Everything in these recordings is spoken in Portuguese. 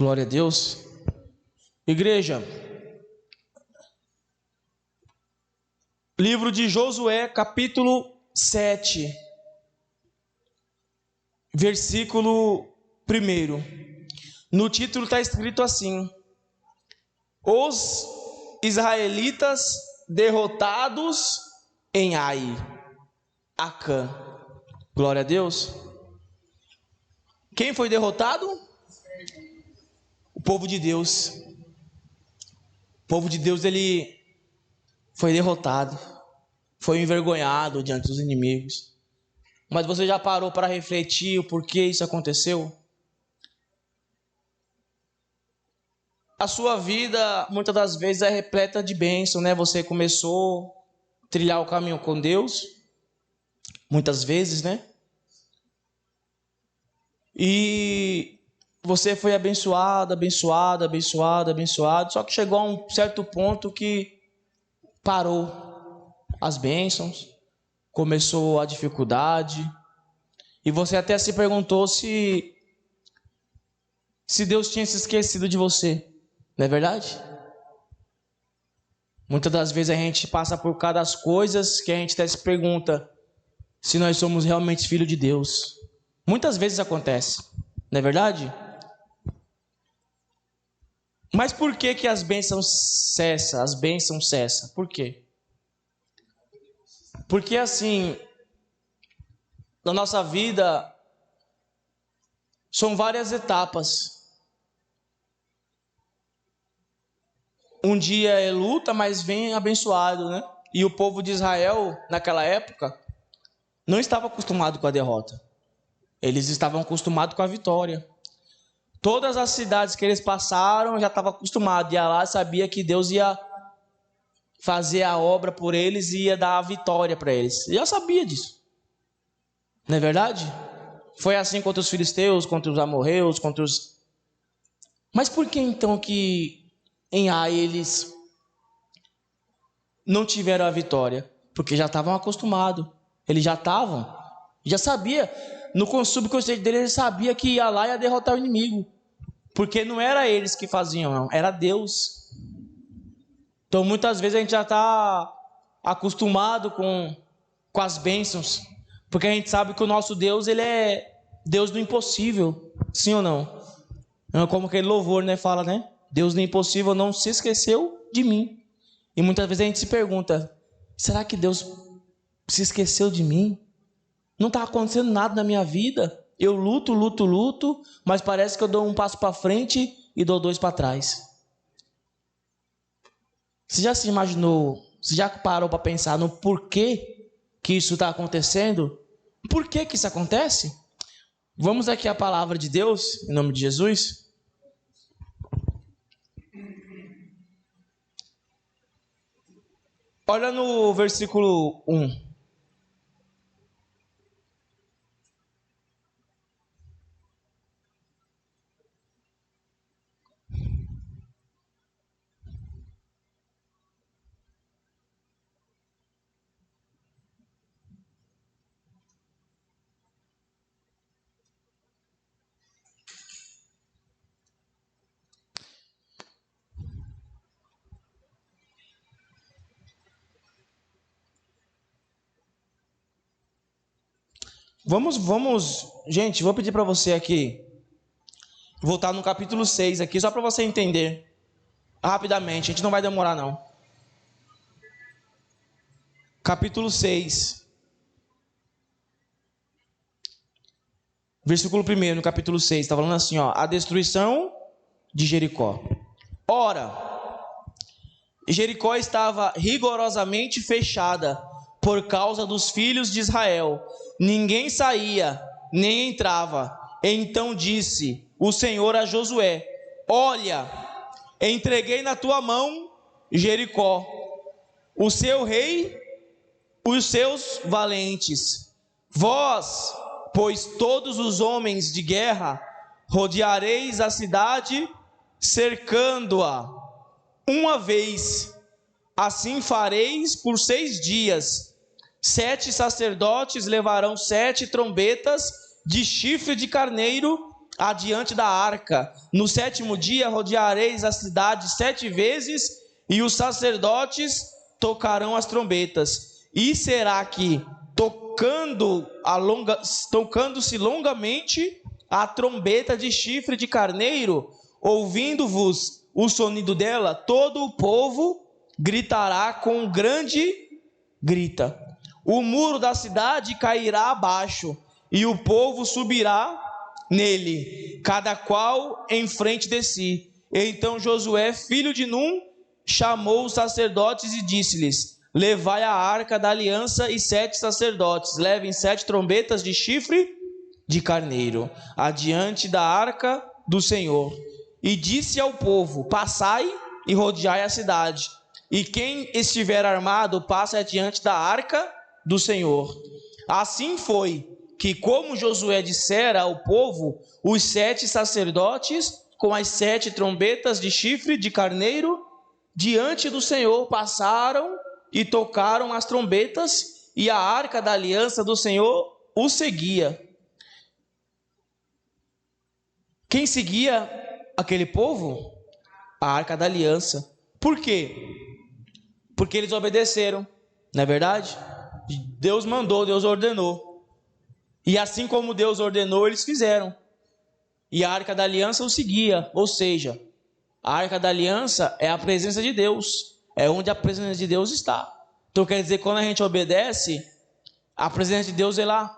Glória a Deus. Igreja, livro de Josué, capítulo 7, versículo 1. No título está escrito assim: os israelitas derrotados em Ai, Acã. Glória a Deus. Quem foi derrotado? O povo de Deus. O povo de Deus, ele foi derrotado, foi envergonhado diante dos inimigos. Mas você já parou para refletir o porquê isso aconteceu? A sua vida, muitas das vezes, é repleta de bênção, né? Você começou a trilhar o caminho com Deus, muitas vezes, né? E você foi abençoado, só que chegou a um certo ponto que parou as bênçãos, começou a dificuldade, e você até se perguntou se Deus tinha se esquecido de você, não é verdade? Muitas das vezes a gente passa por cada coisas que a gente até se pergunta se nós somos realmente filhos de Deus. Muitas vezes acontece, não é verdade? Mas por que as bênçãos cessam? As bênçãos cessam. Por quê? Porque assim, na nossa vida, são várias etapas. Um dia é luta, mas vem abençoado, né? E o povo de Israel, naquela época, não estava acostumado com a derrota. Eles estavam acostumados com a vitória. Todas as cidades que eles passaram já estavam acostumados. E lá sabia que Deus ia fazer a obra por eles e ia dar a vitória para eles. Eu já sabia disso. Não é verdade? Foi assim contra os filisteus, contra os amorreus, contra os... Mas por que então que em Ai eles não tiveram a vitória? Porque já estavam acostumados. Eles já sabia. No subconsciente dele, ele sabia que ia lá e ia derrotar o inimigo. Porque não era eles que faziam, não. Era Deus. Então, muitas vezes a gente já está acostumado com as bênçãos. Porque a gente sabe que o nosso Deus, ele é Deus do impossível. Sim ou não? Como aquele louvor, né, fala, né? Deus do impossível não se esqueceu de mim. E muitas vezes a gente se pergunta, será que Deus se esqueceu de mim? Não está acontecendo nada na minha vida. Eu luto, mas parece que eu dou um passo para frente e dou 2 para trás. Você já se imaginou, você já parou para pensar no porquê que isso está acontecendo? Por que isso acontece? Vamos aqui à palavra de Deus, em nome de Jesus. Olha no versículo 1. Vamos, gente, vou pedir para você aqui voltar no capítulo 6 aqui, só para você entender rapidamente, a gente não vai demorar não. Capítulo 6. Versículo 1 no capítulo 6, está falando assim, ó, a destruição de Jericó. Ora, Jericó estava rigorosamente fechada por causa dos filhos de Israel. Ninguém saía, nem entrava. Então disse o Senhor a Josué: olha, entreguei na tua mão Jericó, o seu rei, os seus valentes. Vós, pois todos os homens de guerra, rodeareis a cidade, cercando-a uma vez. Assim fareis por 6 dias. 7 sacerdotes levarão 7 trombetas de chifre de carneiro adiante da arca. No 7º dia rodeareis a cidade 7 vezes, e os sacerdotes tocarão as trombetas. E será que, tocando-se longamente a trombeta de chifre de carneiro, ouvindo-vos o sonido dela, todo o povo gritará com grande grita. O muro da cidade cairá abaixo, e o povo subirá nele, cada qual em frente de si. Então Josué, filho de Num, chamou os sacerdotes e disse-lhes: levai a arca da aliança, e 7 sacerdotes levem 7 trombetas de chifre de carneiro adiante da arca do Senhor. E disse ao povo: passai e rodeai a cidade, e quem estiver armado passe adiante da arca do Senhor. Assim foi que, como Josué dissera ao povo, os 7 sacerdotes com as 7 trombetas de chifre de carneiro diante do Senhor passaram e tocaram as trombetas, e a arca da aliança do Senhor o seguia. Quem seguia aquele povo? A arca da aliança. Por quê? Porque eles obedeceram, não é verdade? Deus mandou, Deus ordenou. E assim como Deus ordenou, eles fizeram. E a arca da aliança o seguia, ou seja, a arca da aliança é a presença de Deus, é onde a presença de Deus está. Então quer dizer que quando a gente obedece, a presença de Deus ela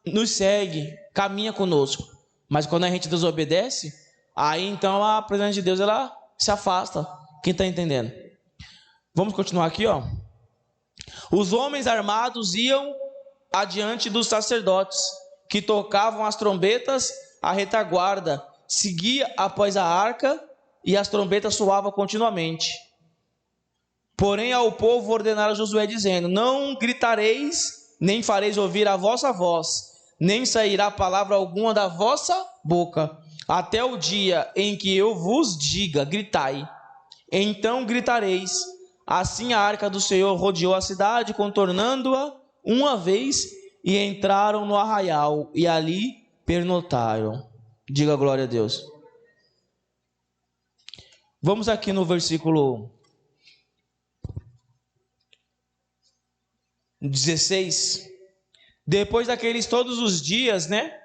nos segue, caminha conosco. Mas quando a gente desobedece, aí então a presença de Deus ela se afasta. Quem está entendendo? Vamos continuar aqui, ó. Os homens armados iam adiante dos sacerdotes, que tocavam as trombetas, a retaguarda seguia após a arca, e as trombetas soavam continuamente. Porém ao povo ordenara Josué, dizendo: não gritareis, nem fareis ouvir a vossa voz, nem sairá palavra alguma da vossa boca, até o dia em que eu vos diga: gritai. Então gritareis. Assim a arca do Senhor rodeou a cidade, contornando-a uma vez, e entraram no arraial, e ali pernotaram. Diga glória a Deus. Vamos aqui no versículo 16. Depois daqueles todos os dias, né?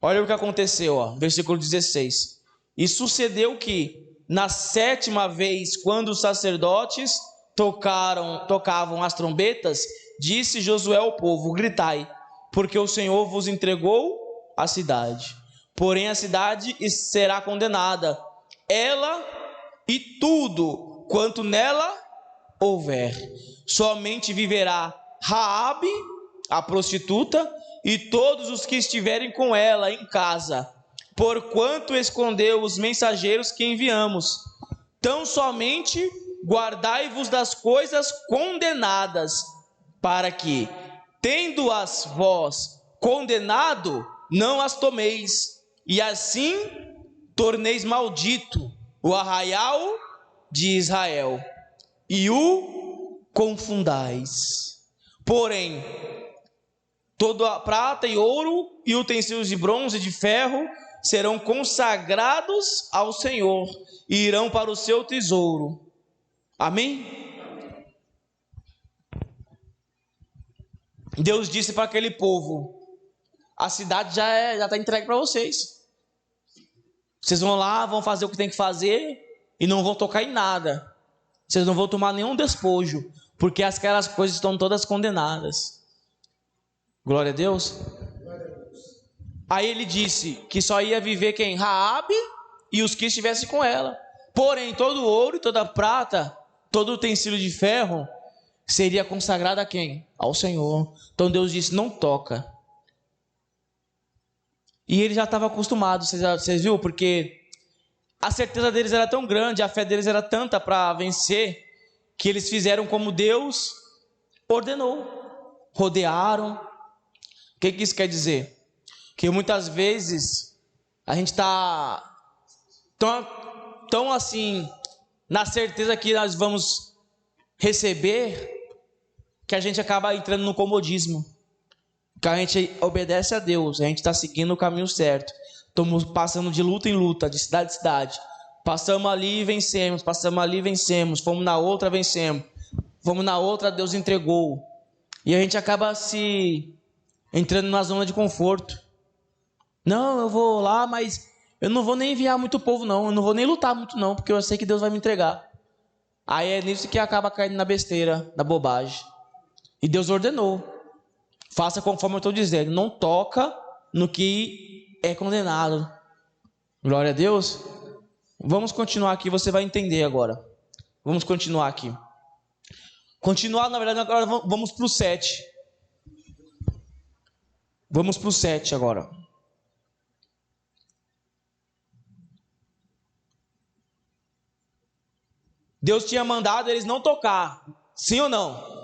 Olha o que aconteceu, ó. Versículo 16. E sucedeu que, na 7ª vez, quando os sacerdotes tocavam as trombetas, disse Josué ao povo: gritai, porque o Senhor vos entregou a cidade. Porém a cidade será condenada, ela e tudo quanto nela houver. Somente viverá Raabe, a prostituta, e todos os que estiverem com ela em casa, porquanto escondeu os mensageiros que enviamos. Tão somente guardai-vos das coisas condenadas, para que, tendo-as vós condenado, não as tomeis, e assim torneis maldito o arraial de Israel, e o confundais. Porém, toda a prata e ouro e utensílios de bronze e de ferro serão consagrados ao Senhor e irão para o seu tesouro. Amém? Deus disse para aquele povo: a cidade já está entregue para vocês. Vocês vão lá, vão fazer o que tem que fazer e não vão tocar em nada. Vocês não vão tomar nenhum despojo, porque aquelas coisas estão todas condenadas. Glória a Deus. Aí ele disse que só ia viver quem? Raabe e os que estivessem com ela. Porém, todo o ouro e toda a prata, todo o utensílio de ferro, seria consagrado a quem? Ao Senhor. Então Deus disse: não toca. E ele já estava acostumado, vocês viram? Porque a certeza deles era tão grande, a fé deles era tanta para vencer, que eles fizeram como Deus ordenou. Rodearam. O que isso quer dizer? Que muitas vezes a gente está tão assim, na certeza que nós vamos receber, que a gente acaba entrando no comodismo. Que a gente obedece a Deus, a gente está seguindo o caminho certo. Estamos passando de luta em luta, de cidade em cidade. Passamos ali e vencemos, passamos ali e vencemos. Fomos na outra, vencemos. Fomos na outra, Deus entregou. E a gente acaba se entrando na zona de conforto. Não, eu vou lá, mas eu não vou nem enviar muito povo, não. Eu não vou nem lutar muito, não, porque eu sei que Deus vai me entregar. Aí é nisso que acaba caindo na besteira, na bobagem. E Deus ordenou. Faça conforme eu estou dizendo. Não toca no que é condenado. Glória a Deus. Vamos continuar aqui, você vai entender agora. Vamos continuar aqui. Continuar, na verdade, agora vamos para o 7. Vamos para o 7 agora. Deus tinha mandado eles não tocar. Sim ou não?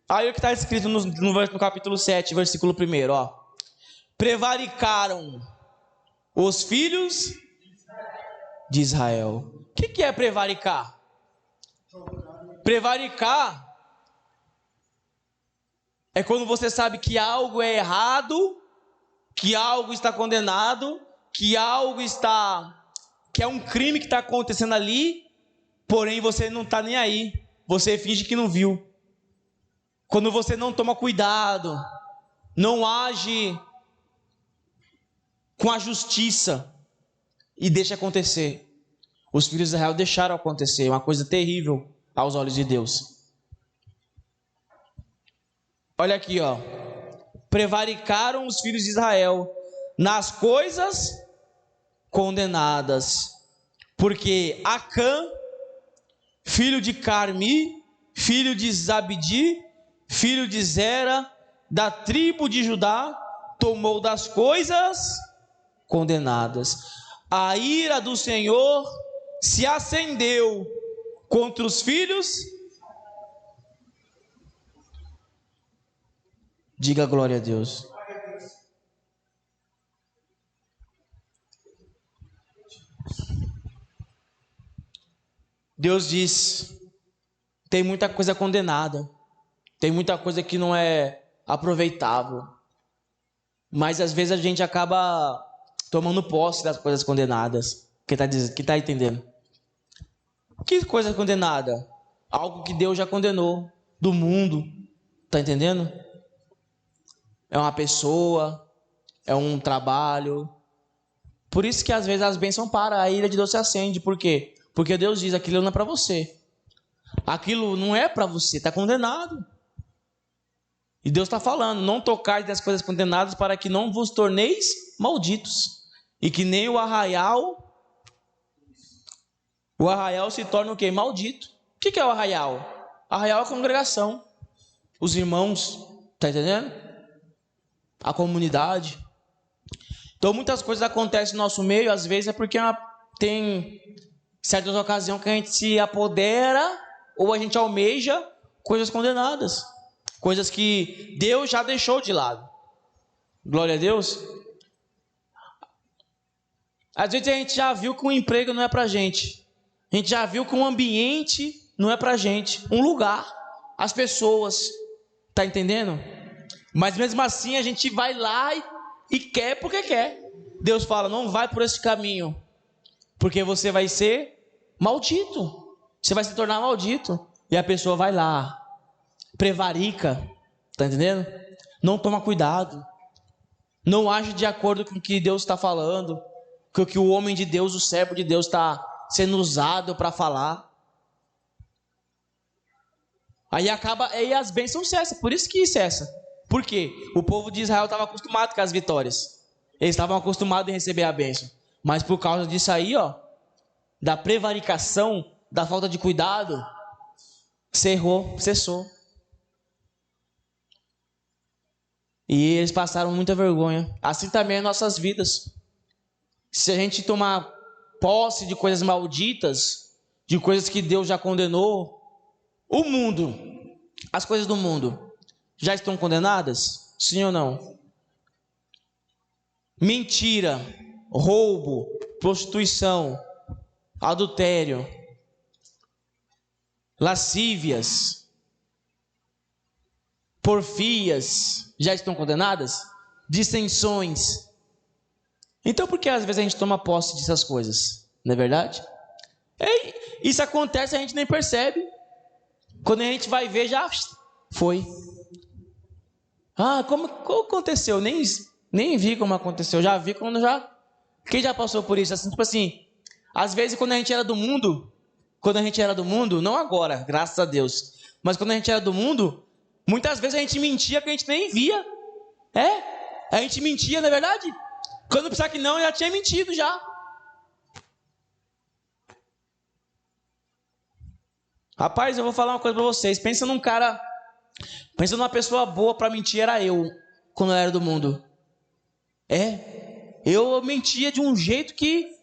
Aí o que está escrito no capítulo 7, versículo 1, ó. Prevaricaram os filhos de Israel. O que é prevaricar? Prevaricar é quando você sabe que algo é errado, que algo está condenado, que algo que é um crime que está acontecendo ali, porém você não está nem aí. Você finge que não viu. Quando você não toma cuidado, não age com a justiça e deixa acontecer. Os filhos de Israel deixaram acontecer, uma coisa terrível aos olhos de Deus. Olha aqui, ó. Prevaricaram os filhos de Israel nas coisas condenadas, porque Acã, filho de Carmi, filho de Zabdi, filho de Zera, da tribo de Judá, tomou das coisas condenadas. A ira do Senhor se acendeu contra os filhos. Diga glória a Deus. Deus diz: tem muita coisa condenada, tem muita coisa que não é aproveitável, mas às vezes a gente acaba tomando posse das coisas condenadas. Que tá entendendo? Que coisa condenada? Algo que Deus já condenou do mundo, tá entendendo? É uma pessoa, é um trabalho. Por isso que às vezes as bênçãos param, a ira de Deus se acende. Por quê? Porque Deus diz: aquilo não é para você. Aquilo não é para você, está condenado. E Deus está falando: não tocais das coisas condenadas, para que não vos torneis malditos. E que nem o arraial se torna o quê? Maldito. O que é o arraial? Arraial é a congregação, os irmãos, tá entendendo? A comunidade. Então muitas coisas acontecem no nosso meio, às vezes é porque tem certas ocasiões que a gente se apodera ou a gente almeja coisas condenadas, coisas que Deus já deixou de lado. Glória a Deus. Às vezes a gente já viu que um emprego não é pra gente. A gente já viu que um ambiente não é pra gente. Um lugar, as pessoas. Tá entendendo? Mas mesmo assim a gente vai lá e quer porque quer. Deus fala: não vai por esse caminho, porque você vai ser maldito. Você vai se tornar maldito. E a pessoa vai lá, prevarica. Tá entendendo? Não toma cuidado. Não age de acordo com o que Deus está falando, com o que o homem de Deus, o servo de Deus, está sendo usado para falar. Aí as bênçãos cessam. Por isso que cessa. Por quê? O povo de Israel estava acostumado com as vitórias. Eles estavam acostumados em receber a bênção. Mas por causa disso aí, ó, da prevaricação, da falta de cuidado, cessou. E eles passaram muita vergonha. Assim também as nossas vidas. Se a gente tomar posse de coisas malditas, de coisas que Deus já condenou, o mundo, as coisas do mundo, já estão condenadas? Sim ou não? Mentira, roubo, prostituição, adultério, lascívias, porfias, já estão condenadas? Dissensões, Então por que às vezes a gente toma posse dessas coisas? Não é verdade? Isso acontece e a gente nem percebe. Quando a gente vai ver, já foi. Como aconteceu? Nem vi como aconteceu. Já vi quando já... Quem já passou por isso? Assim, tipo assim, às vezes quando a gente era do mundo, não agora, graças a Deus, mas quando a gente era do mundo, muitas vezes a gente mentia que a gente nem via. A gente mentia, não é verdade? Quando pensar que não, já tinha mentido já. Rapaz, eu vou falar uma coisa pra vocês. Pensa numa pessoa boa pra mentir, era eu, quando eu era do mundo. Eu mentia de um jeito que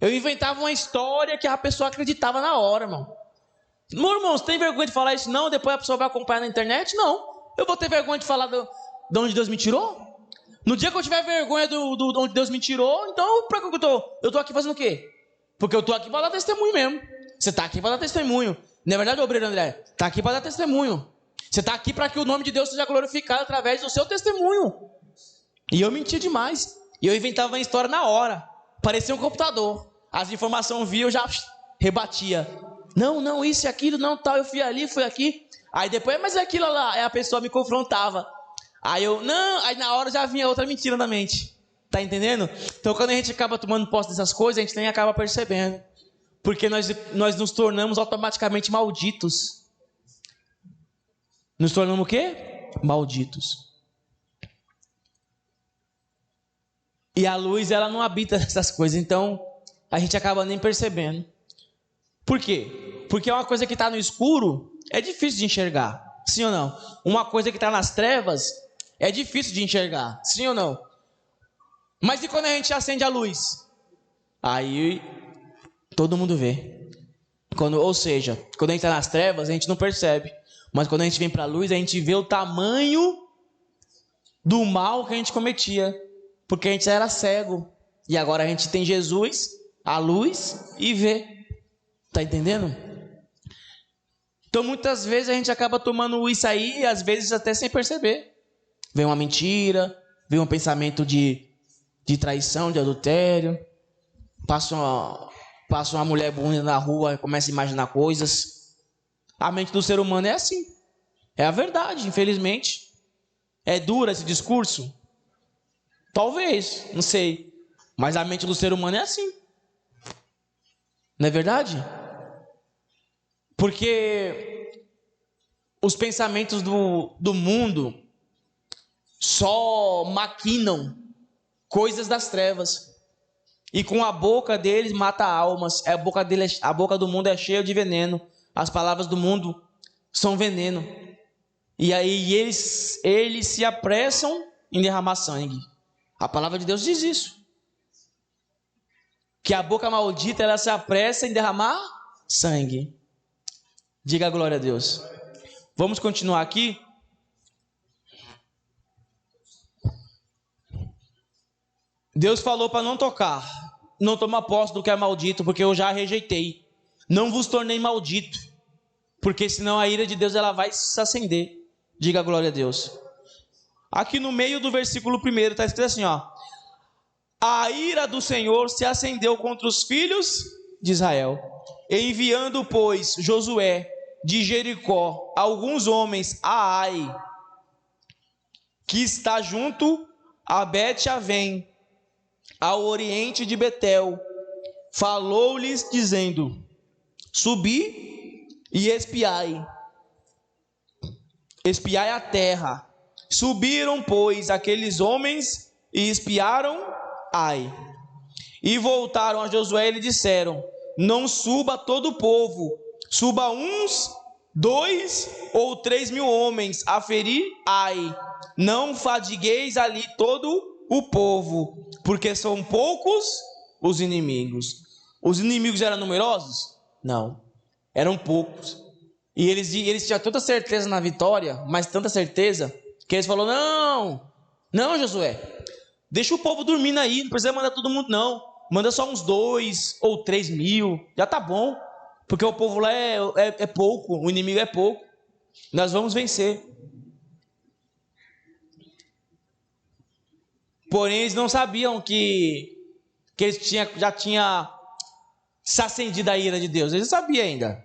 eu inventava uma história que a pessoa acreditava na hora, irmão. Meu irmão, você tem vergonha de falar isso? Não, depois a pessoa vai acompanhar na internet? Não. Eu vou ter vergonha de falar de onde Deus me tirou? No dia que eu tiver vergonha de onde Deus me tirou, então pra que eu tô? Eu tô aqui fazendo o quê? Porque eu tô aqui para dar testemunho mesmo. Você tá aqui para dar testemunho. Não é verdade, obreiro André? Tá aqui para dar testemunho. Você tá aqui para que o nome de Deus seja glorificado através do seu testemunho. E eu mentia demais. E eu inventava uma história na hora. Parecia um computador. As informações vinham, eu já rebatia. Não, isso e aquilo, não, tal, eu fui ali, fui aqui. Aí depois, mas é aquilo lá. Aí a pessoa me confrontava. Aí aí na hora já vinha outra mentira na mente. Tá entendendo? Então quando a gente acaba tomando posse dessas coisas, a gente nem acaba percebendo. Porque nós nos tornamos automaticamente malditos. Nos tornamos o quê? Malditos. E a luz, ela não habita nessas coisas, então a gente acaba nem percebendo. Por quê? Porque uma coisa que está no escuro é difícil de enxergar, sim ou não? Uma coisa que está nas trevas é difícil de enxergar, sim ou não? Mas e quando a gente acende a luz? Aí todo mundo vê. Ou seja, quando a gente está nas trevas, a gente não percebe. Mas quando a gente vem para a luz, a gente vê o tamanho do mal que a gente cometia. Porque a gente era cego. E agora a gente tem Jesus, a luz, e vê. Tá entendendo? Então muitas vezes a gente acaba tomando isso aí, e às vezes até sem perceber. Vem uma mentira, vem um pensamento de traição, de adultério. Passa uma mulher bonita na rua e começa a imaginar coisas. A mente do ser humano é assim. É a verdade, infelizmente. É dura esse discurso? Talvez, não sei. Mas a mente do ser humano é assim. Não é verdade? Porque os pensamentos do mundo só maquinam coisas das trevas. E com a boca deles mata almas. A boca do mundo é cheia de veneno. As palavras do mundo são veneno. E aí eles se apressam em derramar sangue. A palavra de Deus diz isso. Que a boca maldita, ela se apressa em derramar sangue. Diga a glória a Deus. Vamos continuar aqui. Deus falou para não tocar, não tomar posse do que é maldito, porque eu já rejeitei. Não vos tornei maldito, porque senão a ira de Deus ela vai se acender. Diga a glória a Deus. Aqui no meio do versículo 1 está escrito assim, ó. A ira do Senhor se acendeu contra os filhos de Israel, enviando, pois, Josué de Jericó alguns homens a Ai, que está junto a Bet-Avém, ao oriente de Betel, falou-lhes dizendo: subi e espiai a terra. Subiram, pois, aqueles homens e espiaram Ai. E voltaram a Josué e lhe disseram: não suba todo o povo, suba uns, 2 ou 3 mil homens a ferir Ai. Não fadigueis ali todo o povo, porque são poucos os inimigos. Os inimigos eram numerosos? Não, eram poucos. E eles tinham tanta certeza na vitória, mas tanta certeza, que eles falaram: não, Josué, deixa o povo dormindo aí, não precisa mandar todo mundo não. Manda só uns 2 ou 3 mil, já tá bom. Porque o povo lá é pouco, o inimigo é pouco. Nós vamos vencer. Porém, eles não sabiam que que eles já tinha se acendido a ira de Deus. Eles não sabiam ainda.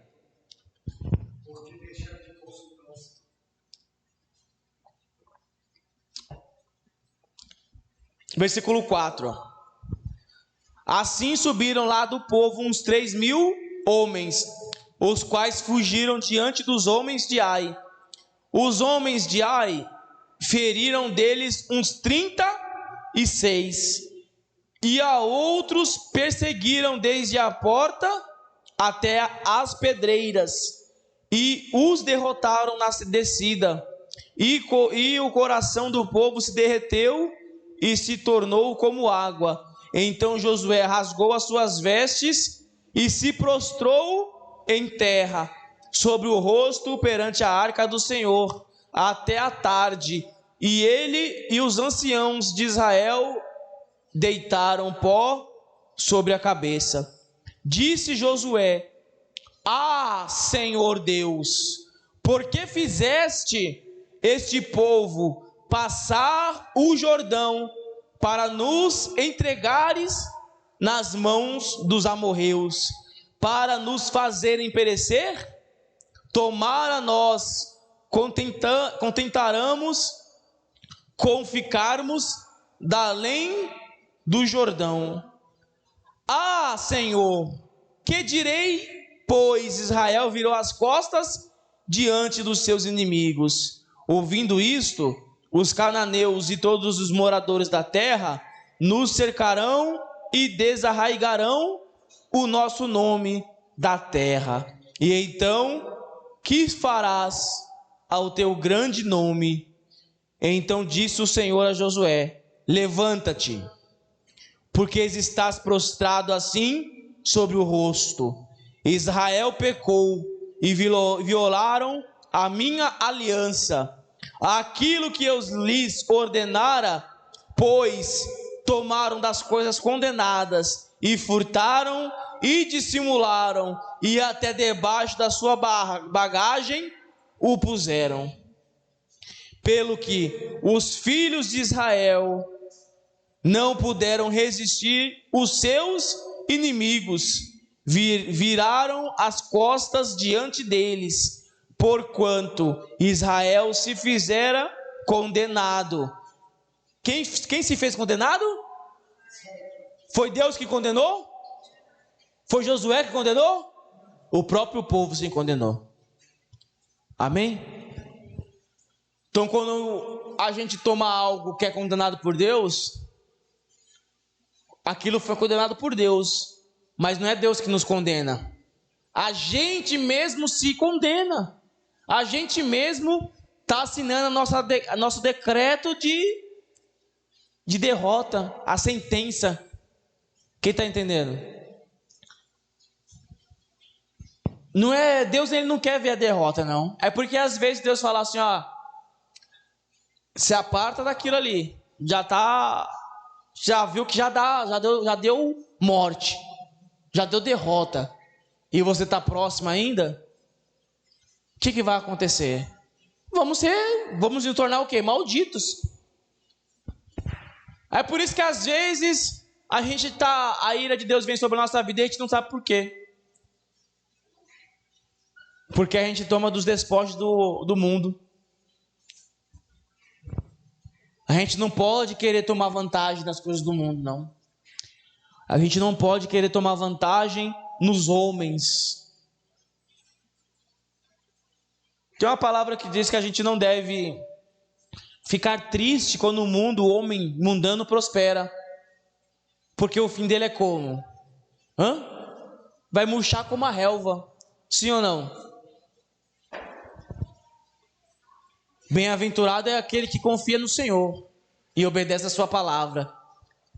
Versículo 4. Assim subiram lá do povo uns 3.000 homens, os quais fugiram diante dos homens de Ai. Os homens de Ai feriram deles uns 36, e a outros perseguiram desde a porta até as pedreiras, e os derrotaram na descida. E o coração do povo se derreteu e se tornou como água. Então Josué rasgou as suas vestes e se prostrou em terra, sobre o rosto perante a arca do Senhor, até a tarde. E ele e os anciãos de Israel deitaram pó sobre a cabeça. Disse Josué: Ah, Senhor Deus, por que fizeste este povo passar o Jordão para nos entregares nas mãos dos amorreus, para nos fazerem perecer? Tomara nós contentaramos com ficarmos da além do Jordão. Ah, Senhor, que direi? Pois Israel virou as costas diante dos seus inimigos. Ouvindo isto, os cananeus e todos os moradores da terra nos cercarão e desarraigarão o nosso nome da terra. E então, que farás ao teu grande nome? Então disse o Senhor a Josué: Levanta-te, porque estás prostrado assim sobre o rosto. Israel pecou e violaram a minha aliança, aquilo que eu lhes ordenara, pois tomaram das coisas condenadas e furtaram e dissimularam, e até debaixo da sua bagagem o puseram. Pelo que os filhos de Israel não puderam resistir os seus inimigos, viraram as costas diante deles, porquanto Israel se fizera condenado. Quem se fez condenado? Foi Deus que condenou? Foi Josué que condenou? O próprio povo se condenou. Amém? Então, quando a gente toma algo que é condenado por Deus, aquilo foi condenado por Deus, mas não é Deus que nos condena. A gente mesmo se condena. A gente mesmo está assinando nosso decreto de derrota, a sentença. Quem está entendendo? Não é Deus, ele não quer ver a derrota, não. É porque às vezes Deus fala assim, ó, se aparta daquilo ali, já viu que já deu morte, já deu derrota, e você está próximo ainda. O que vai acontecer? Vamos nos tornar o quê? Malditos. É por isso que às vezes a ira de Deus vem sobre a nossa vida e a gente não sabe por quê. Porque a gente toma dos despojos do mundo. A gente não pode querer tomar vantagem das coisas do mundo, não. A gente não pode querer tomar vantagem nos homens. Tem uma palavra que diz que a gente não deve ficar triste quando o homem mundano prospera. Porque o fim dele é como? Vai murchar como a relva. Sim ou não? Bem-aventurado é aquele que confia no Senhor e obedece a sua palavra,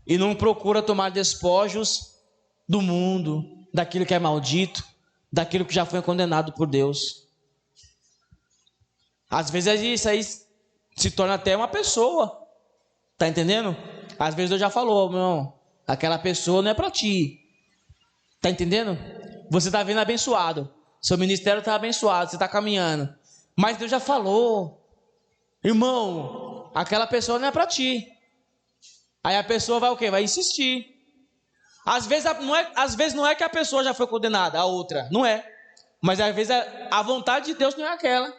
e não procura tomar despojos do mundo, daquilo que é maldito, daquilo que já foi condenado por Deus. Às vezes isso aí se torna até uma pessoa, tá entendendo? Às vezes Deus já falou, meu irmão, aquela pessoa não é para ti, tá entendendo? Você está vindo abençoado, seu ministério está abençoado, você está caminhando, mas Deus já falou, irmão, aquela pessoa não é para ti. Aí a pessoa vai o quê? Vai insistir. Às vezes não é que a pessoa já foi condenada, a outra, não é. Mas às vezes a vontade de Deus não é aquela.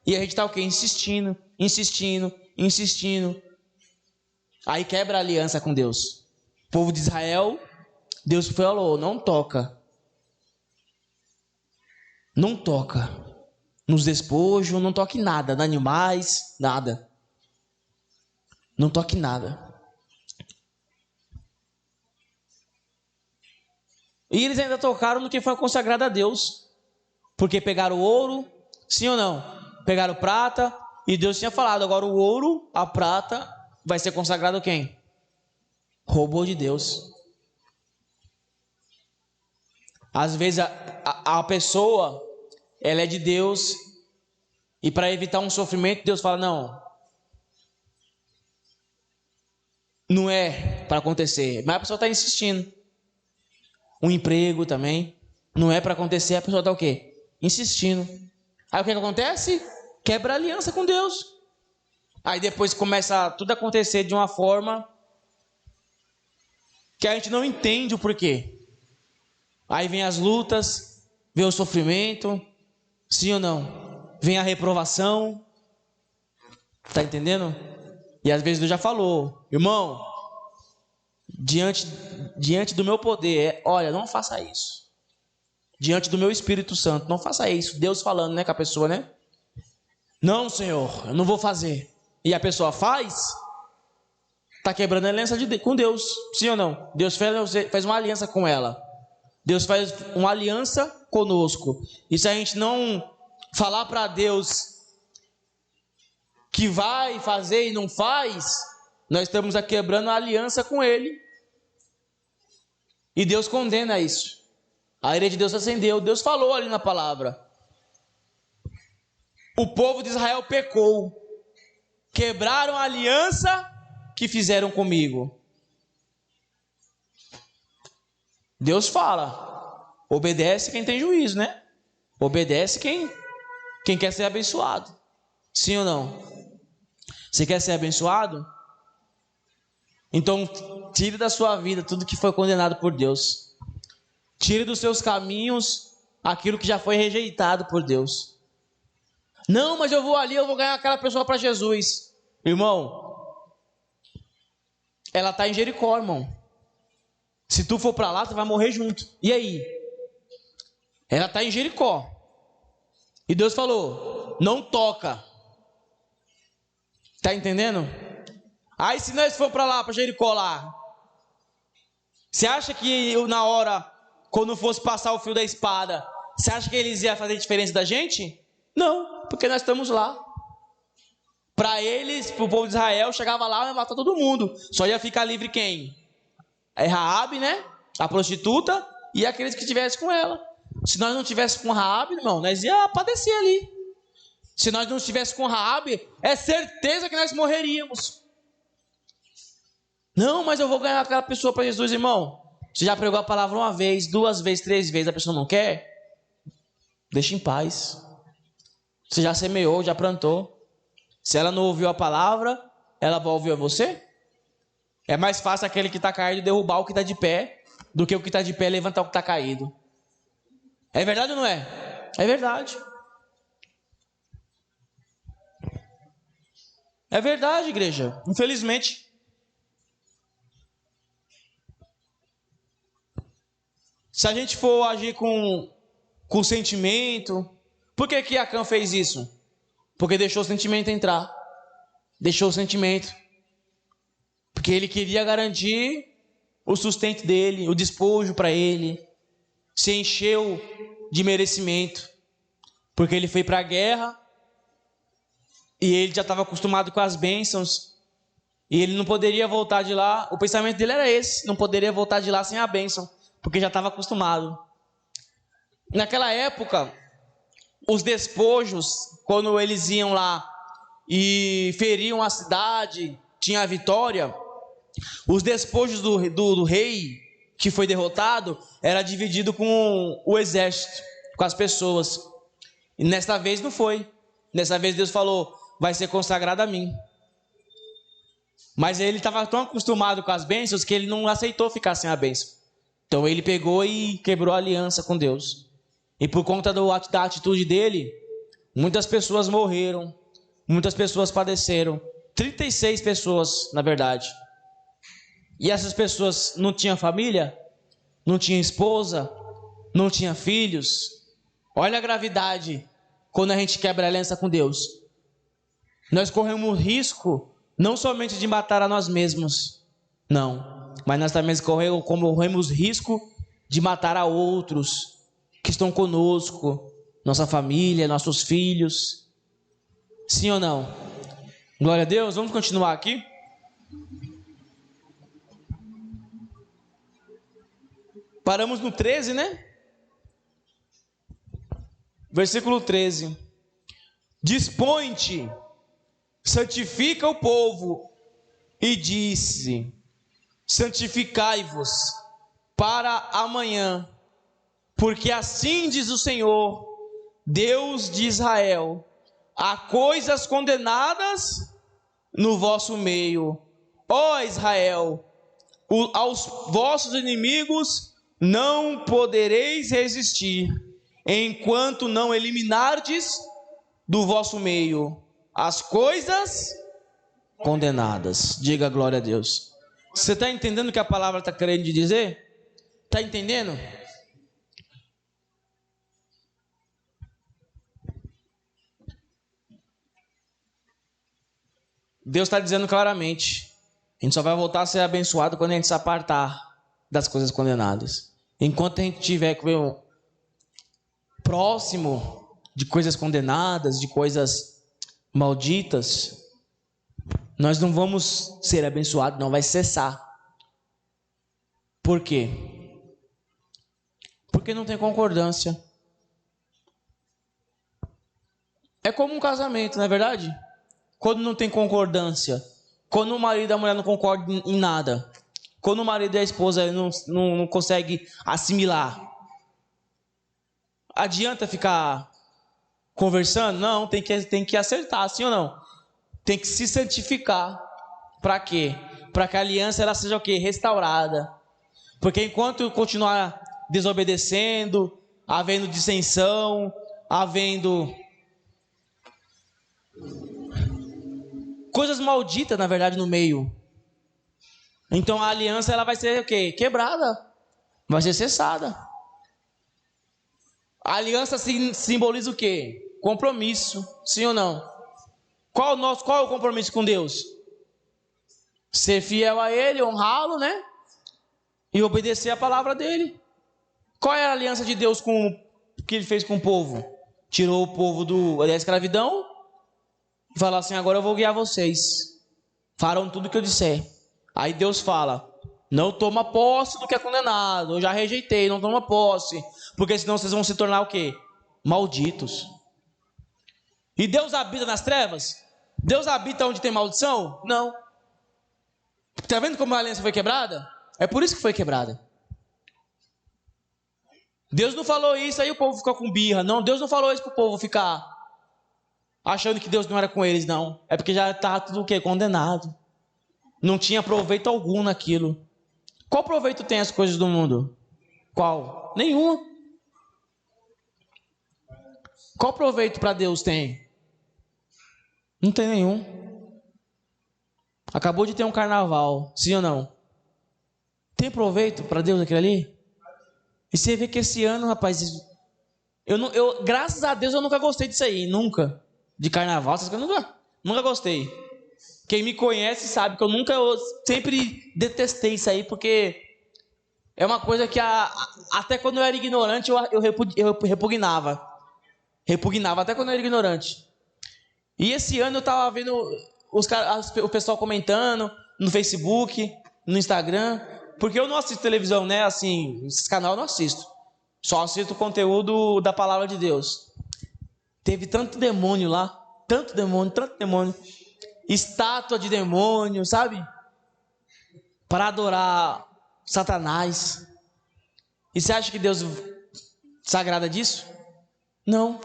E a gente está o quê? Insistindo, insistindo, insistindo. Aí quebra a aliança com Deus. O povo de Israel, Deus falou, não toca. Não toca. Nos despojos, não toque nada, nos animais, nada. Não toque nada. E eles ainda tocaram no que foi consagrado a Deus. Porque pegaram o ouro, sim ou não? Pegaram prata, e Deus tinha falado, agora o ouro, a prata, vai ser consagrado a quem? Roubou de Deus. Às vezes a pessoa, ela é de Deus, e para evitar um sofrimento, Deus fala, não é para acontecer, mas a pessoa está insistindo. Um emprego também, não é para acontecer, a pessoa está o quê? Insistindo. Aí o que acontece? Quebra a aliança com Deus. Aí depois começa tudo a acontecer de uma forma que a gente não entende o porquê. Aí vem as lutas, vem o sofrimento, sim ou não? Vem a reprovação. Tá entendendo? E às vezes Deus já falou, irmão, diante do meu poder, olha, não faça isso. Diante do meu Espírito Santo, não faça isso. Deus falando, né, com a pessoa, né? Não, Senhor, eu não vou fazer. E a pessoa faz, está quebrando a aliança com Deus, sim ou não? Deus fez uma aliança com ela. Deus faz uma aliança conosco. E se a gente não falar para Deus que vai fazer e não faz, nós estamos quebrando a aliança com Ele. E Deus condena isso. A ira de Deus acendeu. Deus falou ali na palavra. O povo de Israel pecou. Quebraram a aliança que fizeram comigo. Deus fala. Obedece quem tem juízo, né? Obedece quem quer ser abençoado. Sim ou não? Você quer ser abençoado? Então, tire da sua vida tudo que foi condenado por Deus. Tire dos seus caminhos aquilo que já foi rejeitado por Deus. Não, mas eu vou ali, eu vou ganhar aquela pessoa para Jesus. Irmão, ela está em Jericó, irmão. Se tu for para lá, tu vai morrer junto. E aí? Ela está em Jericó. E Deus falou, não toca. Tá entendendo? Aí se nós for para lá, para Jericó lá, você acha que na hora, quando fosse passar o fio da espada, você acha que eles iam fazer diferença da gente? Não, porque nós estamos lá. Para eles, para o povo de Israel, chegava lá e ia matar todo mundo. Só ia ficar livre quem? É Raabe, né? A prostituta e aqueles que estivessem com ela. Se nós não estivéssemos com Raabe, irmão, nós ia padecer ali. Se nós não estivéssemos com Raabe, é certeza que nós morreríamos. Não, mas eu vou ganhar aquela pessoa para Jesus, irmão. Você já pregou a palavra uma vez, 2 vezes, 3 vezes, a pessoa não quer? Deixa em paz. Você já semeou, já plantou. Se ela não ouviu a palavra, ela vai ouvir a você? É mais fácil aquele que está caído derrubar o que está de pé, do que o que está de pé levantar o que está caído. É verdade ou não é? É verdade. É verdade, igreja. Infelizmente. Se a gente for agir com sentimento... Por que Acã fez isso? Porque deixou o sentimento entrar. Deixou o sentimento. Porque ele queria garantir o sustento dele, o despojo para ele. Se encheu de merecimento. Porque ele foi para a guerra e ele já estava acostumado com as bênçãos. E ele não poderia voltar de lá. O pensamento dele era esse. Não poderia voltar de lá sem a bênção. Porque já estava acostumado. Naquela época, os despojos, quando eles iam lá e feriam a cidade, tinha a vitória, os despojos do rei que foi derrotado era dividido com o exército, com as pessoas. E nesta vez não foi. Nessa vez Deus falou, vai ser consagrado a mim. Mas ele estava tão acostumado com as bênçãos que ele não aceitou ficar sem a bênção. Então ele pegou e quebrou a aliança com Deus. E por conta da atitude dele, muitas pessoas morreram, muitas pessoas padeceram. 36 pessoas, na verdade. E essas pessoas não tinham família, não tinham esposa, não tinham filhos. Olha a gravidade quando a gente quebra a aliança com Deus. Nós corremos risco não somente de matar a nós mesmos, não, mas nós também corremos risco de matar a outros que estão conosco, nossa família, nossos filhos. Sim ou não? Glória a Deus. Vamos continuar aqui. Paramos no 13, né? Versículo 13. Dispõe-te, santifica o povo, e disse: santificai-vos para amanhã, porque assim diz o Senhor, Deus de Israel: há coisas condenadas no vosso meio, ó Israel, aos vossos inimigos não podereis resistir, enquanto não eliminardes do vosso meio as coisas condenadas. Diga glória a Deus. Você está entendendo o que a palavra está querendo dizer? Está entendendo? Deus está dizendo claramente: a gente só vai voltar a ser abençoado quando a gente se apartar das coisas condenadas. Enquanto a gente estiver próximo de coisas condenadas, de coisas malditas, nós não vamos ser abençoados, não vai cessar. Por quê? Porque não tem concordância. É como um casamento, não é verdade? Quando não tem concordância, quando o marido e a mulher não concordam em nada, quando o marido e a esposa não conseguem assimilar, adianta ficar conversando? Não, tem que acertar, sim ou não? Tem que se santificar. Para quê? Para que a aliança ela seja o quê? Restaurada. Porque enquanto continuar desobedecendo, havendo dissensão, havendo coisas malditas, na verdade, no meio, então a aliança ela vai ser o quê? Quebrada. Vai ser cessada. A aliança simboliza o quê? Compromisso. Sim ou não? Qual é o compromisso com Deus? Ser fiel a Ele, honrá-lo, né? E obedecer a palavra dele. Qual é a aliança de Deus que Ele fez com o povo? Tirou o povo da escravidão e falou assim: agora eu vou guiar vocês. Farão tudo o que eu disser. Aí Deus fala: não toma posse do que é condenado. Eu já rejeitei, não toma posse. Porque senão vocês vão se tornar o quê? Malditos. E Deus habita nas trevas? Deus habita onde tem maldição? Não. Está vendo como a aliança foi quebrada? É por isso que foi quebrada. Deus não falou isso, aí o povo ficou com birra. Não, Deus não falou isso para o povo ficar achando que Deus não era com eles, não. É porque já estava tudo o quê? Condenado. Não tinha proveito algum naquilo. Qual proveito tem as coisas do mundo? Qual? Nenhum. Qual proveito para Deus tem? Não tem nenhum. Acabou de ter um carnaval, sim ou não? Tem proveito para Deus aquilo ali? E você vê que esse ano, rapaz, graças a Deus eu nunca gostei disso aí, nunca. De carnaval, essas coisas, nunca gostei. Quem me conhece sabe que eu sempre detestei isso aí, porque é uma coisa que até quando eu era ignorante eu repugnava. Repugnava até quando eu era ignorante. E esse ano eu tava vendo o pessoal comentando no Facebook, no Instagram, porque eu não assisto televisão, né? Assim, esse canal eu não assisto. Só assisto o conteúdo da palavra de Deus. Teve tanto demônio lá, tanto demônio. Estátua de demônio, sabe? Para adorar Satanás. E você acha que Deus se agrada disso? Não.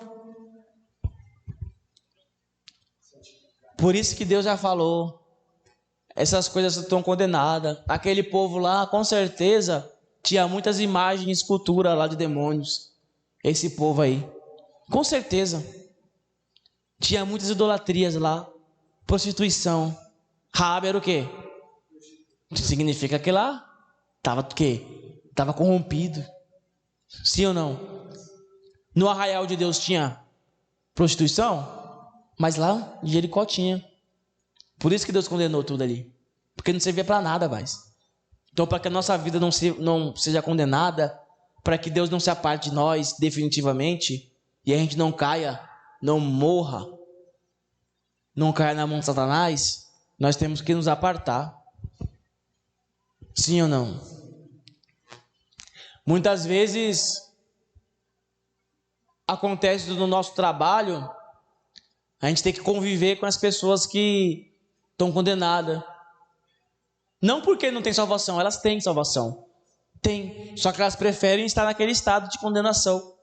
Por isso que Deus já falou: essas coisas estão condenadas. Aquele povo lá, com certeza, tinha muitas imagens e escultura lá de demônios. Esse povo aí. Com certeza. Tinha muitas idolatrias lá. Prostituição. Raabe era o quê? Significa que lá estava o quê? Estava corrompido. Sim ou não? No arraial de Deus tinha prostituição, mas lá em Jericó tinha. Por isso que Deus condenou tudo ali. Porque não servia para nada mais. Então, para que a nossa vida não seja condenada, para que Deus não se aparte de nós definitivamente, e a gente não caia, não morra, não caia na mão de Satanás, nós temos que nos apartar. Sim ou não? Muitas vezes acontece no nosso trabalho, a gente tem que conviver com as pessoas que estão condenadas. Não porque não tem salvação, elas têm salvação. Tem, só que elas preferem estar naquele estado de condenação.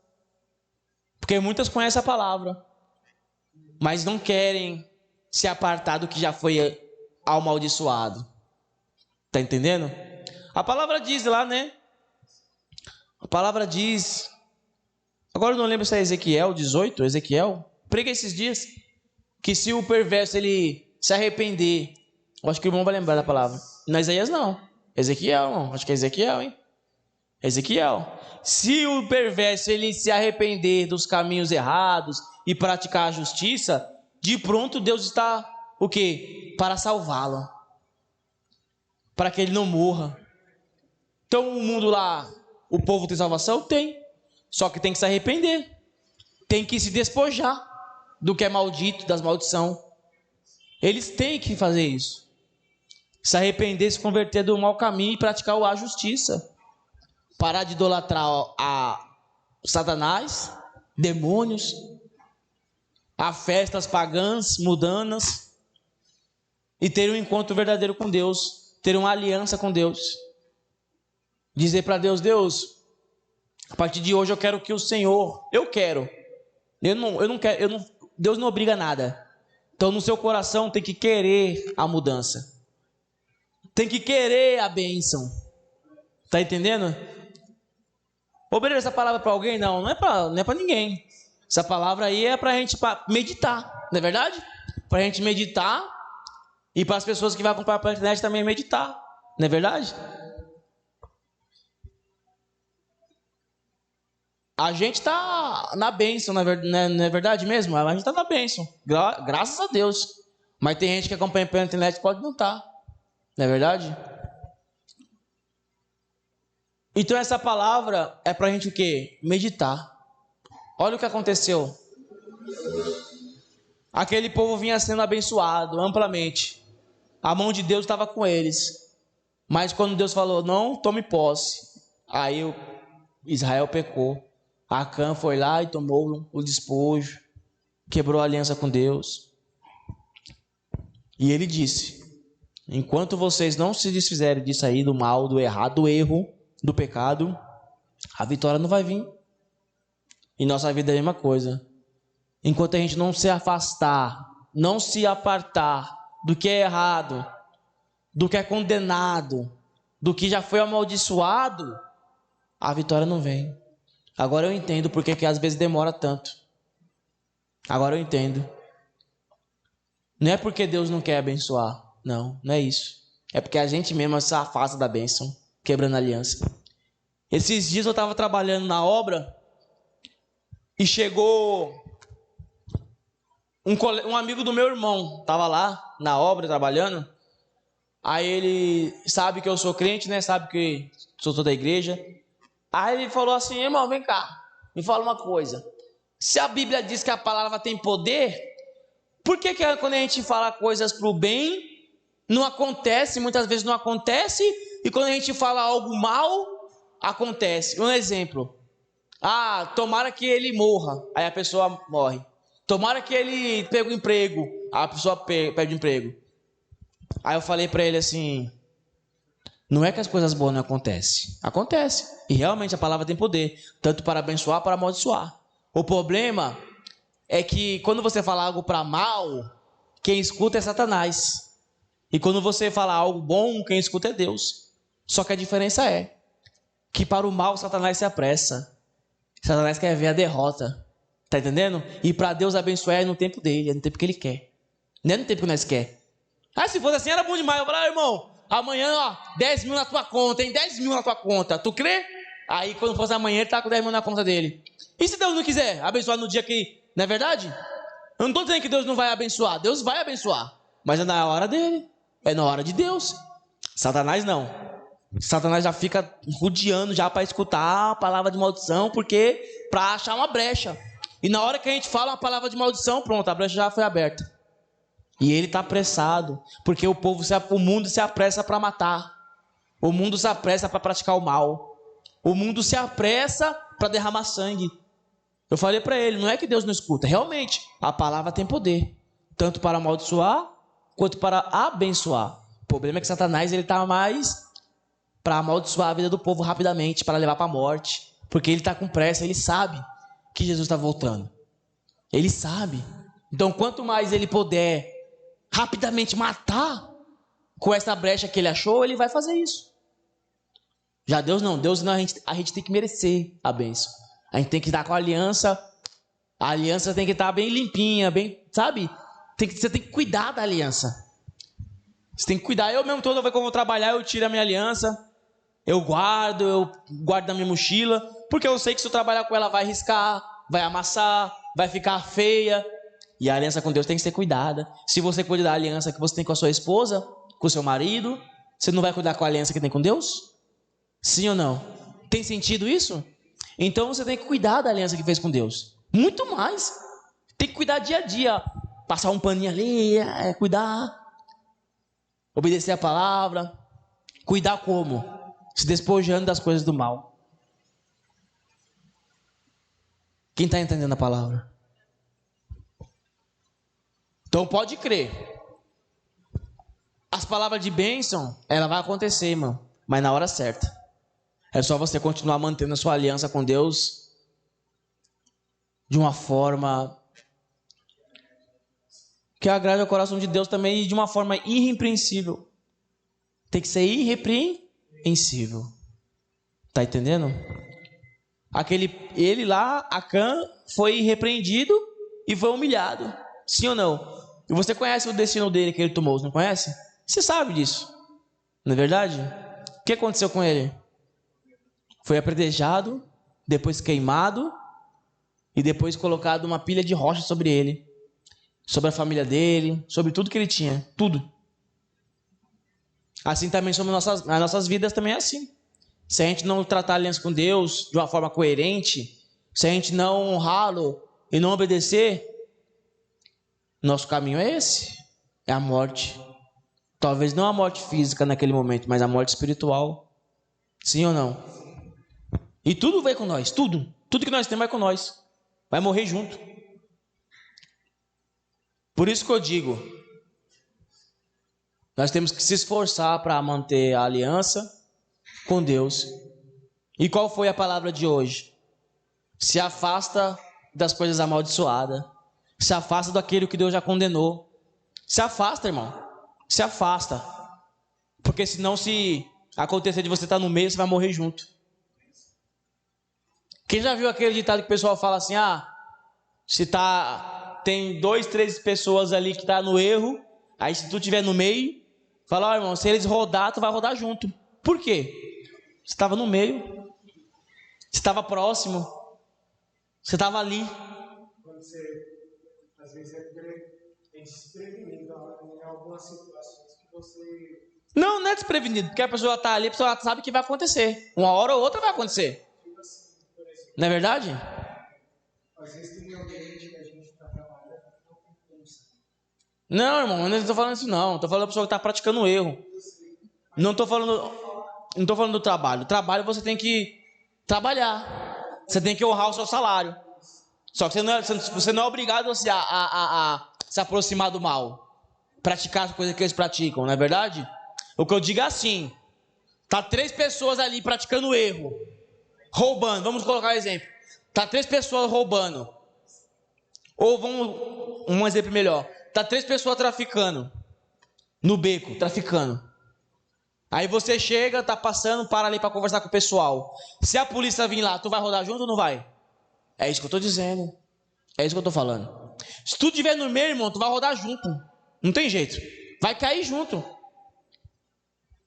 Porque muitas conhecem a palavra, mas não querem se apartar do que já foi amaldiçoado. Tá entendendo? A palavra diz lá, né? A palavra diz... Agora eu não lembro se é Ezequiel 18, Ezequiel. Prega esses dias. Que se o perverso ele se arrepender... Eu acho que o irmão vai lembrar da palavra. Não é Isaías não. Ezequiel, não. Acho que é Ezequiel, hein? Ezequiel. Se o perverso ele se arrepender dos caminhos errados e praticar a justiça, de pronto Deus está o quê? Para salvá-lo. Para que ele não morra. Então o mundo lá, o povo tem salvação? Tem. Só que tem que se arrepender. Tem que se despojar do que é maldito, das maldições. Eles têm que fazer isso. Se arrepender, se converter do mau caminho e praticar a justiça. Parar de idolatrar a Satanás, demônios, a festas pagãs, mundanas, e ter um encontro verdadeiro com Deus, ter uma aliança com Deus. Dizer para Deus, Deus, a partir de hoje eu quero que o Senhor, eu não quero, Deus não obriga nada. Então no seu coração tem que querer a mudança. Tem que querer a bênção. Tá entendendo? Obedecer essa palavra para alguém? Não é para ninguém. Essa palavra aí é para a gente meditar, não é verdade? Para a gente meditar e para as pessoas que vão acompanhar pela internet também meditar, não é verdade? A gente está na bênção, não é verdade mesmo? A gente está na bênção, graças a Deus. Mas tem gente que acompanha pela internet que pode não estar, não é verdade? Então essa palavra é para a gente o quê? Meditar. Olha o que aconteceu. Aquele povo vinha sendo abençoado amplamente. A mão de Deus estava com eles. Mas quando Deus falou, não tome posse, aí Israel pecou. Acã foi lá e tomou o despojo, quebrou a aliança com Deus. E ele disse, enquanto vocês não se desfizerem disso aí, do mal, do errado, do erro, do pecado, a vitória não vai vir. E nossa vida é a mesma coisa. Enquanto a gente não se afastar, não se apartar do que é errado, do que é condenado, do que já foi amaldiçoado, a vitória não vem. Agora eu entendo porque que às vezes demora tanto. Agora eu entendo. Não é porque Deus não quer abençoar. Não é isso. É porque a gente mesmo se afasta da bênção, quebrando a aliança. Esses dias eu estava trabalhando na obra e chegou um amigo do meu irmão. Estava lá na obra trabalhando. Aí ele sabe que eu sou crente, né? Sabe que sou da igreja. Aí ele falou assim, irmão, vem cá, me fala uma coisa. Se a Bíblia diz que a palavra tem poder, por que quando a gente fala coisas para o bem, não acontece, muitas vezes não acontece, e quando a gente fala algo mal, acontece? Um exemplo. Tomara que ele morra, aí a pessoa morre. Tomara que ele pegue um emprego, a pessoa perde o emprego. Aí eu falei para ele assim... Não é que as coisas boas não acontecem. Acontece. E realmente a palavra tem poder. Tanto para abençoar, para amaldiçoar. O problema é que quando você fala algo para mal, quem escuta é Satanás. E quando você fala algo bom, quem escuta é Deus. Só que a diferença é que para o mal Satanás se apressa. Satanás quer ver a derrota. Tá entendendo? E para Deus abençoar é no tempo dele, é no tempo que ele quer. Não é no tempo que nós quer. Se fosse assim era bom demais. Eu falava, irmão, amanhã, 10 mil na tua conta, hein? 10 mil na tua conta. Tu crê? Aí quando fosse amanhã ele tá com 10 mil na conta dele. E se Deus não quiser abençoar no dia que... Não é verdade? Eu não tô dizendo que Deus não vai abençoar. Deus vai abençoar. Mas é na hora dele. É na hora de Deus. Satanás não. Satanás já fica rodeando já para escutar a palavra de maldição, porque para achar uma brecha. E na hora que a gente fala uma palavra de maldição, pronto, a brecha já foi aberta. E ele está apressado, porque o mundo se apressa para matar. O mundo se apressa para praticar o mal. O mundo se apressa para derramar sangue. Eu falei para ele, não é que Deus não escuta. Realmente, a palavra tem poder. Tanto para amaldiçoar, quanto para abençoar. O problema é que Satanás está mais para amaldiçoar a vida do povo rapidamente, para levar para a morte. Porque ele está com pressa, ele sabe que Jesus está voltando. Ele sabe. Então, quanto mais ele puder rapidamente matar com essa brecha que ele achou, ele vai fazer isso. Já Deus não, a gente tem que merecer a bênção. A gente tem que estar com a aliança tem que estar bem limpinha, bem, sabe? Você tem que cuidar da aliança. Você tem que cuidar. Eu mesmo, toda vez que eu vou trabalhar, eu tiro a minha aliança, eu guardo na minha mochila, porque eu sei que se eu trabalhar com ela vai riscar, vai amassar, vai ficar feia. E a aliança com Deus tem que ser cuidada. Se você cuida da aliança que você tem com a sua esposa, com o seu marido, você não vai cuidar com a aliança que tem com Deus? Sim ou não? Tem sentido isso? Então você tem que cuidar da aliança que fez com Deus. Muito mais. Tem que cuidar dia a dia. Passar um paninho ali, cuidar. Obedecer a palavra. Cuidar como? Se despojando das coisas do mal. Quem está entendendo a palavra? Então pode crer. As palavras de bênção, ela vai acontecer, irmão. Mas na hora certa. É só você continuar mantendo a sua aliança com Deus de uma forma que agrade ao coração de Deus também e de uma forma irrepreensível. Tem que ser irrepreensível. Tá entendendo? Ele lá, Acã, foi repreendido e foi humilhado. Sim ou não? E você conhece o destino dele que ele tomou, não conhece? Você sabe disso. Não é verdade? O que aconteceu com ele? Foi apedrejado, depois queimado e depois colocado uma pilha de rocha sobre ele, sobre a família dele, sobre tudo que ele tinha, tudo. Assim também sobre as nossas vidas também é assim. Se a gente não tratar a aliança com Deus de uma forma coerente, se a gente não honrá-lo e não obedecer, nosso caminho é esse, é a morte. Talvez não a morte física naquele momento, mas a morte espiritual. Sim ou não? E tudo vai com nós, tudo que nós temos vai com nós, vai morrer junto. Por isso que eu digo, nós temos que se esforçar para manter a aliança com Deus. E qual foi a palavra de hoje? Se afasta das coisas amaldiçoadas, se afasta daquilo que Deus já condenou. Se afasta, irmão, se afasta, porque senão se acontecer de você estar no meio, você vai morrer junto. Quem já viu aquele ditado que o pessoal fala assim, se tem 2, 3 pessoas ali que tá no erro, aí se tu estiver no meio, fala, irmão, se eles rodar, tu vai rodar junto. Por quê? Você estava no meio, você estava próximo, você estava ali. Quando você, às vezes, é desprevenido em algumas situações que você... Não é desprevenido, porque a pessoa está ali, a pessoa sabe que vai acontecer. Uma hora ou outra vai acontecer. Não é verdade? Às vezes tem alguém que a gente está trabalhando e não compensa. Não, irmão, eu não estou falando isso não. Estou falando da pessoa que está praticando o erro. Não estou falando do trabalho. O trabalho você tem que trabalhar. Você tem que honrar o seu salário. Só que você não é obrigado a se aproximar do mal. Praticar as coisas que eles praticam, não é verdade? O que eu digo é assim. Tá 3 pessoas ali praticando o erro. Roubando, vamos colocar um exemplo. Tá 3 pessoas roubando. Ou um exemplo melhor. Tá 3 pessoas traficando. No beco, traficando. Aí você chega, tá passando, para ali para conversar com o pessoal. Se a polícia vir lá, tu vai rodar junto ou não vai? É isso que eu tô dizendo. É isso que eu tô falando. Se tu estiver no meio, irmão, tu vai rodar junto. Não tem jeito. Vai cair junto.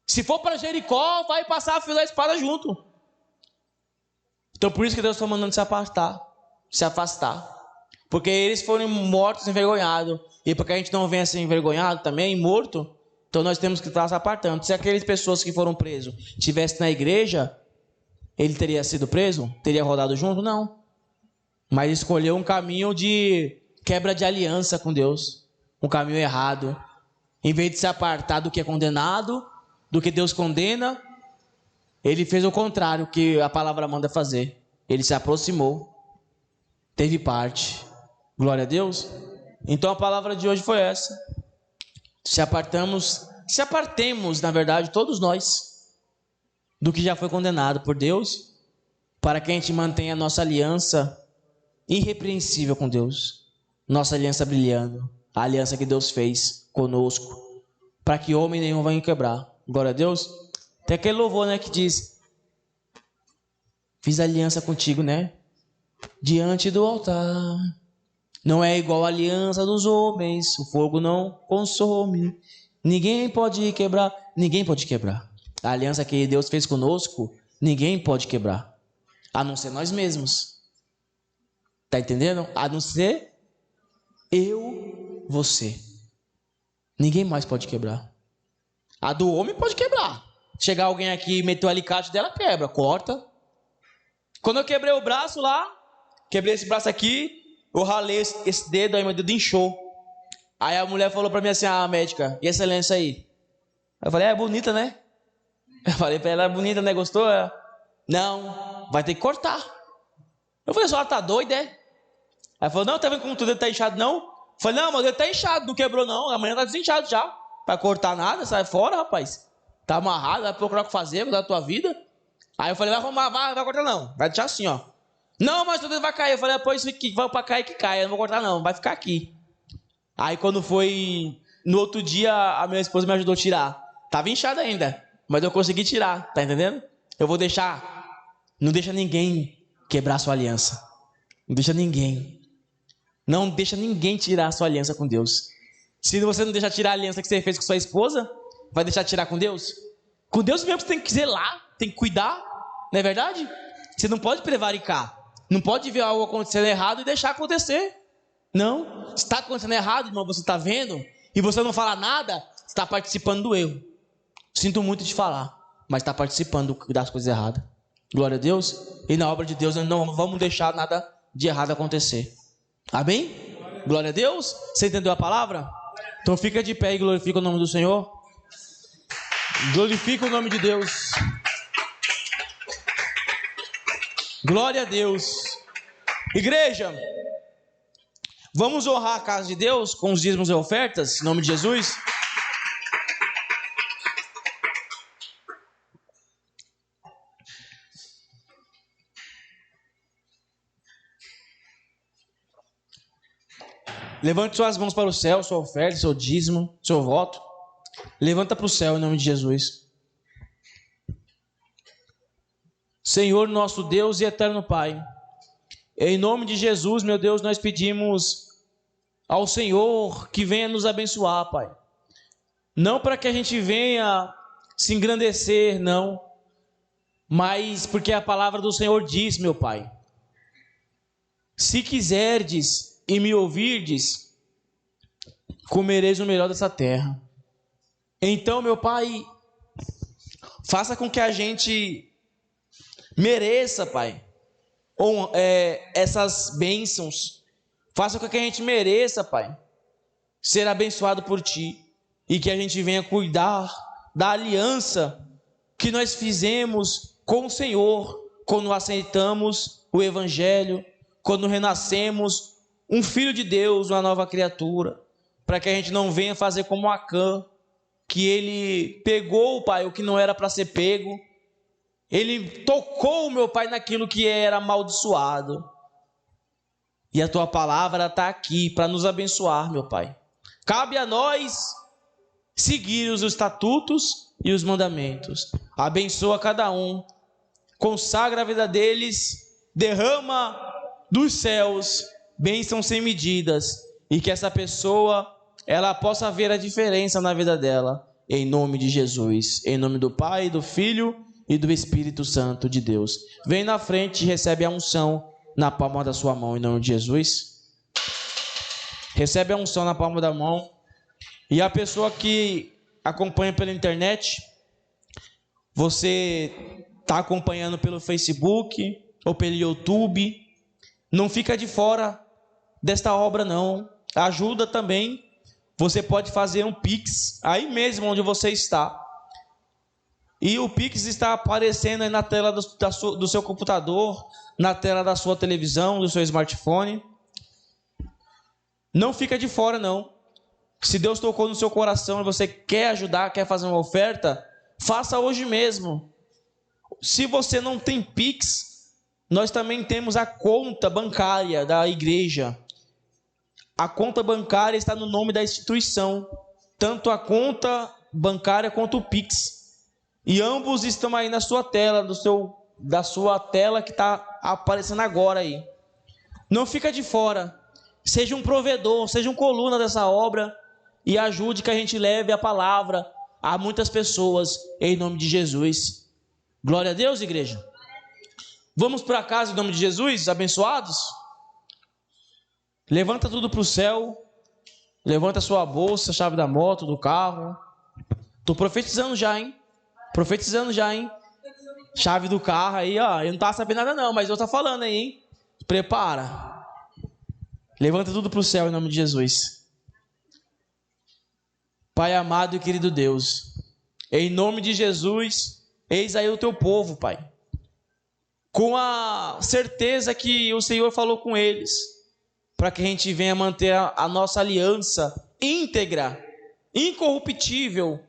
Se for para Jericó, vai passar a fio da espada junto. Então por isso que Deus está mandando se apartar, se afastar. Porque eles foram mortos envergonhados. E para que a gente não venha ser envergonhado também, morto, então nós temos que estar se apartando. Se aquelas pessoas que foram presos estivessem na igreja, ele teria sido preso? Teria rodado junto? Não. Mas escolheu um caminho de quebra de aliança com Deus. Um caminho errado. Em vez de se apartar do que é condenado, do que Deus condena, ele fez o contrário que a palavra manda fazer. Ele se aproximou. Teve parte. Glória a Deus. Então a palavra de hoje foi essa. Se apartemos, na verdade, todos nós, do que já foi condenado por Deus, para que a gente mantenha a nossa aliança irrepreensível com Deus. Nossa aliança brilhando. A aliança que Deus fez conosco, para que homem nenhum venha quebrar. Glória a Deus. Tem aquele louvor, né, que diz: fiz aliança contigo, né, diante do altar. Não é igual a aliança dos homens, o fogo não consome. Ninguém pode quebrar, ninguém pode quebrar. A aliança que Deus fez conosco, ninguém pode quebrar, a não ser nós mesmos. Tá entendendo? A não ser eu, você. Ninguém mais pode quebrar. A do homem pode quebrar. Chegar alguém aqui e meter o alicate dela, quebra, corta. Quando eu quebrei o braço lá, quebrei esse braço aqui, eu ralei esse dedo, aí meu dedo inchou. Aí a mulher falou pra mim assim, a médica: e essa aliança aí? Eu falei: é bonita, né? Eu falei pra ela: é bonita, né? Gostou? Ela: não, vai ter que cortar. Eu falei: a senhora tá doida, é? Ela falou: não, tá vendo como o dedo tá inchado, não? Eu falei: não, mas o dedo tá inchado, não quebrou não, amanhã tá desinchado já. Vai cortar nada, sai fora, rapaz. Tá amarrado, vai procurar o que fazer, cuidar da tua vida. Aí eu falei: vai arrumar, vai cortar não, vai deixar assim, ó. Não, mas o dedo vai cair. Eu falei: pois vai pra cair que caia, eu não vou cortar não, vai ficar aqui. Aí quando foi no outro dia, a minha esposa me ajudou a tirar. Tava inchado ainda, mas eu consegui tirar, tá entendendo? Eu vou deixar. Não deixa ninguém quebrar sua aliança. Não deixa ninguém. Não deixa ninguém tirar a sua aliança com Deus. Se você não deixar tirar a aliança que você fez com sua esposa, vai deixar tirar com Deus? Com Deus mesmo você tem que zelar, tem que cuidar, não é verdade? Você não pode prevaricar. Não pode ver algo acontecendo errado e deixar acontecer. Não. Se está acontecendo errado, irmão, você está vendo, e você não fala nada, você está participando do erro. Sinto muito de falar, mas está participando das coisas erradas. Glória a Deus. E na obra de Deus nós não vamos deixar nada de errado acontecer. Amém? Glória a Deus. Você entendeu a palavra? Então fica de pé e glorifica o nome do Senhor. Glorifica o nome de Deus. Glória a Deus. Igreja, vamos honrar a casa de Deus com os dízimos e ofertas, em nome de Jesus. Levante suas mãos para o céu, sua oferta, seu dízimo, seu voto. Levanta para o céu em nome de Jesus. Senhor, nosso Deus e eterno Pai, em nome de Jesus, meu Deus, nós pedimos ao Senhor que venha nos abençoar, Pai. Não para que a gente venha se engrandecer, não, mas porque a palavra do Senhor diz, meu Pai: se quiserdes e me ouvirdes, comereis o melhor dessa terra. Então, meu Pai, faça com que a gente mereça, Pai, essas bênçãos. Faça com que a gente mereça, Pai, ser abençoado por Ti, e que a gente venha cuidar da aliança que nós fizemos com o Senhor quando aceitamos o Evangelho, quando renascemos um filho de Deus, uma nova criatura, para que a gente não venha fazer como Acã, que ele pegou, Pai, o que não era para ser pego. Ele tocou, meu Pai, naquilo que era amaldiçoado. E a Tua palavra está aqui para nos abençoar, meu Pai. Cabe a nós seguir os estatutos e os mandamentos. Abençoa cada um, consagra a vida deles, derrama dos céus bênçãos sem medidas, e que essa pessoa ela possa ver a diferença na vida dela, em nome de Jesus, em nome do Pai, do Filho e do Espírito Santo de Deus. Vem na frente e recebe a unção na palma da sua mão, em nome de Jesus. Recebe a unção na palma da mão. E a pessoa que acompanha pela internet, você está acompanhando pelo Facebook ou pelo YouTube, não fica de fora desta obra não. Ajuda também. Você pode fazer um Pix aí mesmo onde você está. E o Pix está aparecendo aí na tela do seu computador, na tela da sua televisão, do seu smartphone. Não fica de fora não. Se Deus tocou no seu coração e você quer ajudar, quer fazer uma oferta, faça hoje mesmo. Se você não tem Pix, nós também temos a conta bancária da igreja. A conta bancária está no nome da instituição, tanto a conta bancária quanto o Pix. E ambos estão aí na sua tela, da sua tela que está aparecendo agora aí. Não fica de fora. Seja um provedor, seja um coluna dessa obra e ajude que a gente leve a palavra a muitas pessoas em nome de Jesus. Glória a Deus, igreja. Vamos para casa em nome de Jesus, abençoados? Levanta tudo para o céu. Levanta a sua bolsa, a chave da moto, do carro. Estou profetizando já, hein? Profetizando já, hein? Chave do carro aí, ó. Eu não estava sabendo nada não, mas eu estou falando aí, hein? Prepara. Levanta tudo para o céu em nome de Jesus. Pai amado e querido Deus, em nome de Jesus, eis aí o teu povo, Pai. Com a certeza que o Senhor falou com eles, para que a gente venha manter a nossa aliança íntegra, incorruptível,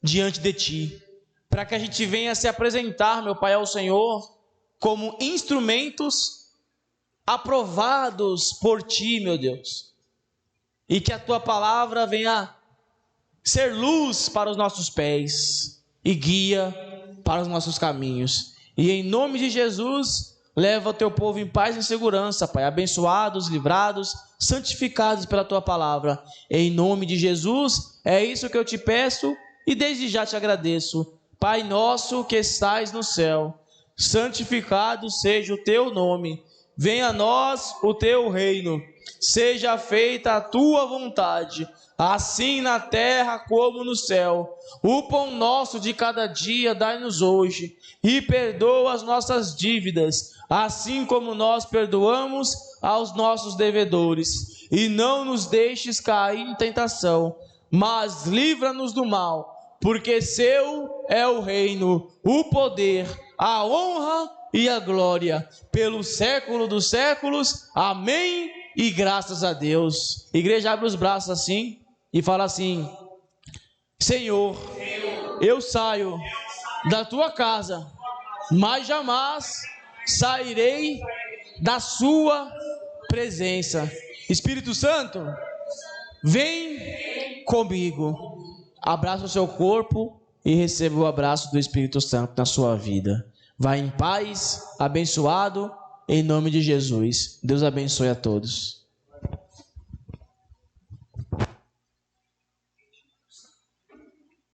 diante de Ti. Para que a gente venha se apresentar, meu Pai, ao Senhor, como instrumentos aprovados por Ti, meu Deus. E que a Tua palavra venha ser luz para os nossos pés e guia para os nossos caminhos. E em nome de Jesus, leva o Teu povo em paz e segurança, Pai, abençoados, livrados, santificados pela Tua palavra. Em nome de Jesus, é isso que eu te peço e desde já te agradeço. Pai nosso que estais no céu, santificado seja o Teu nome. Venha a nós o Teu reino. Seja feita a Tua vontade, assim na terra como no céu. O pão nosso de cada dia dai-nos hoje, e perdoa as nossas dívidas, assim como nós perdoamos aos nossos devedores. E não nos deixes cair em tentação, mas livra-nos do mal, porque seu é o reino, o poder, a honra e a glória, pelo século dos séculos. Amém e graças a Deus. Igreja, abre os braços assim e fala assim: Senhor, eu saio da Tua casa, mas jamais sairei da Sua presença. Espírito Santo, vem comigo. Abraça o seu corpo e receba o abraço do Espírito Santo na sua vida. Vai em paz, abençoado, em nome de Jesus. Deus abençoe a todos.